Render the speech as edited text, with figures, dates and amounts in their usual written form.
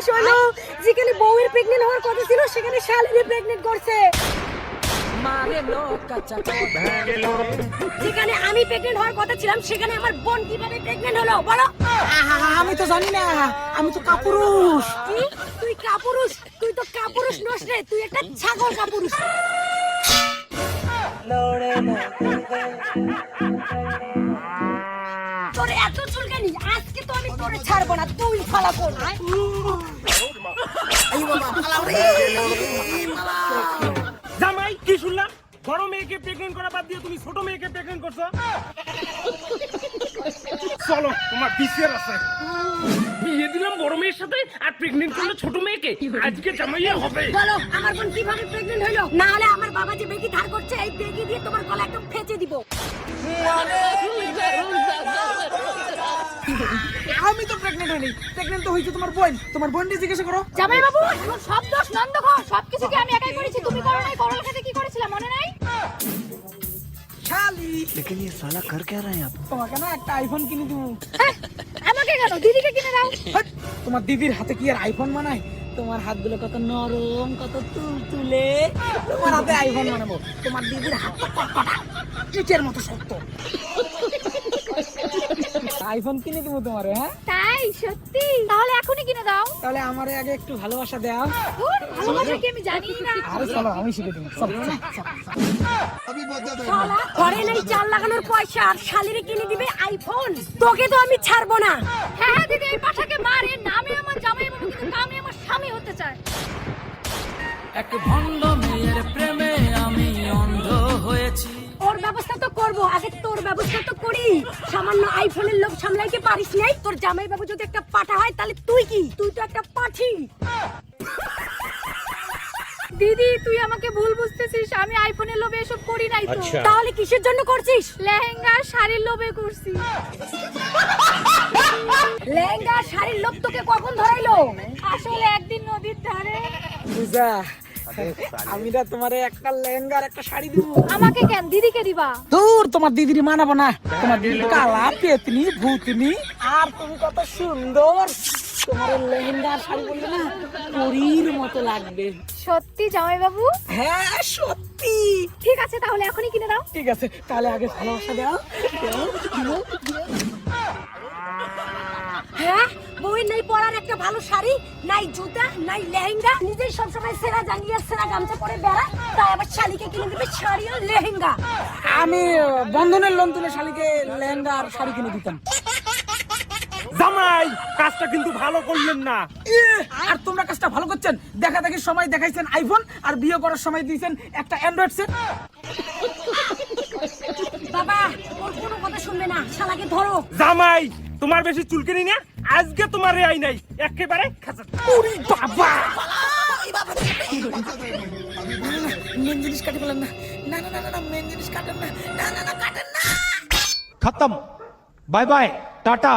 মাস হলো যেখানে বউয়ের প্রেগন্যান্ট হওয়ার কথা ছিল সেখানে শালিনী প্রেগন্যান্ট করছে। যেখানে আমি প্রেগন্যান্ট হওয়ার কথা ছিলাম সেখানে আমার বোন কিভাবে প্রেগন্যান্ট হলো বলো? আমি তো জানি না, আমি তো কাপুরুষ। কি তুই কাপুরুষ? তুই তো কাপুরুষ নস রে, তুই একটা ছাগল কাপুরুষ। তোর এত চুলকানি, আজকে তো আমি তোরে ছাড়বো না, তুই ফালা কর। জামাই কি শুনলাম? বড় মেয়েকে প্রেগন্যান্ট করা বাদ দিয়ে তুমি ছোট মেয়েকে প্রেগন্যান্ট করছো। চলো তোমার বিচার আছে। বিয়ে দিলাম বড় মেয়ের সাথে আর প্রেগন্যান্ট করলে ছোট মেয়েকে। আজকে জামাইয়ে হবে। বলো আমার বোন কিভাবে প্রেগন্যান্ট হলো? না হলে আমার বাবা যে বেগি ধার করছে এই বেগি দিয়ে তোমার গলা একদম ফেঁচে দিব। আমি তো প্রেগন্যান্ট হইনি, প্রেগন্যান্ট তো হইছে তোমার বোন। তোমার বোনকে জিজ্ঞাসা করো। জামাই বাবু এখন সব দোষ নন্দ ঘর, সবকিছু কি আমি একাই করেছি? তুমি করো নাই? করোর সাথে কি করেছিলাম মনে নাই? শালি, लेकिन ये साला कर क्या रहे हैं आप? তোমাকে না একটা আইফোন কিনে দেবো। আমাকে কেন, দিদিকে কিনে দাও। হাট, তোমার দিদির হাতে কি আর আইফোন বানায়? তোমার হাতগুলো কত নরম, কত তুলতুলে। তোমার হাতে আইফোন বানাবো। তোমার দিদির হাত তো কটকটা, ইটের মতো শক্ত। আইফোন কিনে দেবো তোমারে। হ্যাঁ তাই সত্যি? তাহলে এখনই কিনে দাও। তাহলে আমারে আগে একটু ভালোবাসা দাও। ভালোবাসা কি আমি জানি না। আরে চলো আমি শিখে দেবো। চলো, চলো, চলো। শালা, ঘরে নেই চাল লাগানোর পয়সা আর শালিরে কিনে দিবে আইফোন। তোকে তো আমি ছাড়বো না। হ্যাঁ দিদি, এই পাঠাকে মারে, নামে আমার জামাই বাবু কিন্তু কামে আমার স্বামী হতে চায়। এক ভণ্ড মেয়ের প্রেমে আমি অন্ধ হয়েছি। ওর ব্যবস্থা তো করবো, আগে তোর ব্যবস্থা তো করি। সামান্য আইফোনের লোভ সামলাইতে পারিস নাই? তোর জামাই বাবু যদি একটা পাঠা হয় তাহলে তুই কি? তুই তো একটা পাঠি। দিদি তুই আমাকে ভুল বুঝতেছিস, আমি আইফোনের লোভে এসব করি নাই তো। তাহলে কিসের জন্য করছিস? লেহেঙ্গা শাড়ির লোভে করছি। লেহেঙ্গা শাড়ির লোভ তোকে কখন ধরাইলো? আসলে একদিন নদীর ধারে। বুঝা, আমি না তোমারে একটা লেহেঙ্গা আর একটা শাড়ি দিব। আমাকে কেন, দিদিকে দিবা? দূর, তোমার দিদির মানাবো না। তোমার দিদি কালা, পেতনি, ভূতনি, আর তুমি কত সুন্দর। তোমার এই লেহেঙ্গা আর শাড়ি বললে না পরীর মতো লাগবে। সত্যি জামাই বাবু? হ্যাঁ সত্যি। ঠিক আছে তাহলে এখনই কিনে দাও। ঠিক আছে, তাহলে আগে ভালোবাসা দাও। হ্যাঁ, বউয়ের নেই পরার একটা ভালো শাড়ি, নাই জুতা, নাই লেহেঙ্গা, নিজেই সবসময় সেরা জাঙ্গিয়া সেরা গামছা পরে বেড়ায়, তাই আবার শালিকে কিনে দেবে শাড়ি আর লেহেঙ্গা। আমি বন্ধনের লোন তুলে শালিকে লেহেঙ্গা আর শাড়ি কিনে দিতাম। জামাই কাজটা কিন্তু ভালো করলেন না। আর তোমরা কাজটা ভালো করছেন। দেখা দেখি সময় দেখাইছেন আইফোন, আর বিয়ে করার সময় দিয়েছেন একটা অ্যান্ড্রয়েড সেট। বাবা ওর কোনো কথা শুনবে না, শালাকে ধরো। জামাই তোমার বেশি চুলকানি না, আজকে তোমার রেয়াই নাই একেবারে খাঁচা। ওরে বাবা, মেন জিনিস কাটি বলেন না। না না না না, মেন জিনিস কাটেন না। না না না, কাটেন না। खत्म। Bye bye Tata.